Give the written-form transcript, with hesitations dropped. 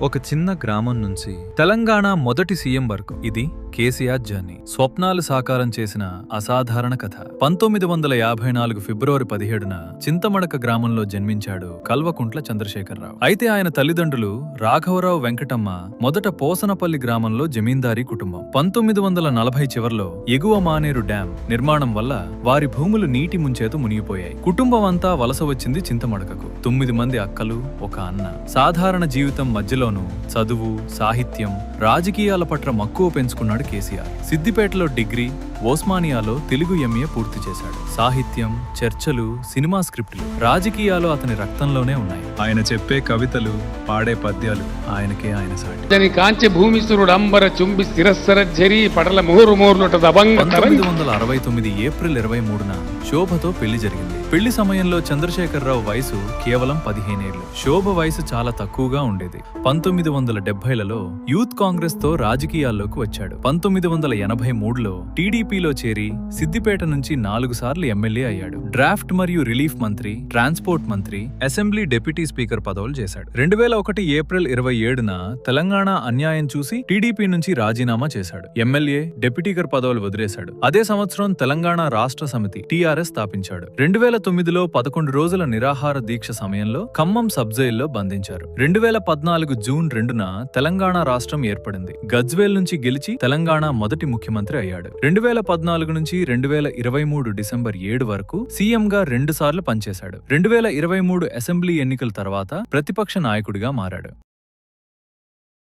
ఒక చిన్న గ్రామం నుంచి తెలంగాణ మొదటి సీఎం వరకు ఇది కేసీఆర్ జర్నీ. స్వప్నాలు సాకారం చేసిన అసాధారణ కథ. 1954 ఫిబ్రవరి 17న చింతమడక గ్రామంలో జన్మించాడు కల్వకుంట్ల చంద్రశేఖరరావు. అయితే ఆయన తల్లిదండ్రులు రాఘవరావు వెంకటమ్మ మొదట పోసనపల్లి గ్రామంలో జమీందారీ కుటుంబం. 1940 చివర్లో ఎగువ మానేరు డ్యాం నిర్మాణం వల్ల వారి భూములు నీటి ముంచేత మునిగిపోయాయి. కుటుంబం అంతా వలస వచ్చింది చింతమడకకు. 9 మంది అక్కలు, ఒక అన్న. సాధారణ జీవితం మధ్యలోనూ చదువు, సాహిత్యం, రాజకీయాల పట్ల మక్కువ పెంచుకున్నాడు కేసీఆర్. సిద్దిపేటలో డిగ్రీ, ఓస్మానియాలో తెలుగు ఎంఏ పూర్తి చేశాడు. సాహిత్యం, చర్చలు, సినిమా స్క్రిప్టులు, రాజకీయాలు అతని రక్తంలోనే ఉన్నాయి. ఆయన చెప్పే కవితలు, పాడే పద్యాలు ఆయనకే ఆయన సాటి. కాంచె భూమిసురుడు అంబర చుంబి స్థిరస్సర జరి పడల మోరు మోర్లుట దబంగ. 1969 ఏప్రిల్ 23న శోభతో పెళ్లి జరిగింది. పెళ్లి సమయంలో చంద్రశేఖరరావు వయసు కేవలం 15 ఏళ్లు. శోభ వయసు చాలా తక్కువగా ఉండేది. 1970లలో యూత్ కాంగ్రెస్ తో రాజకీయాల్లోకి వచ్చాడు. 1983లో టీడీపీలో చేరి సిద్దిపేట నుంచి 4 సార్లు ఎమ్మెల్యే అయ్యాడు. డ్రాఫ్ట్ మరియు రిలీఫ్ మంత్రి, ట్రాన్స్పోర్ట్ మంత్రి, అసెంబ్లీ డిప్యూటీ స్పీకర్ పదవులు చేశాడు. 2001 ఏప్రిల్ 27న తెలంగాణ అన్యాయం చూసి టీడీపీ నుంచి రాజీనామా చేశాడు. ఎమ్మెల్యే, డిప్యూటీకర్ పదవులు వదిలేశాడు. అదే సంవత్సరం తెలంగాణ రాష్ట్ర సమితి టీఆర్ఎస్ స్థాపించాడు. 2009లో 11 రోజుల నిరాహార దీక్ష సమయంలో ఖమ్మం సబ్ జైల్లో బంధించారు. 2014 జూన్ 2న తెలంగాణ రాష్ట్రం ఏర్పడింది. గజ్వేల్ నుంచి గెలిచి తెలంగాణ మొదటి ముఖ్యమంత్రి అయ్యాడు. 2014 నుంచి 2023 డిసెంబర్ 7 వరకు సీఎంగా 2 సార్లు పనిచేశాడు. 2023 అసెంబ్లీ ఎన్నికల తర్వాత ప్రతిపక్ష నాయకుడిగా మారాడు.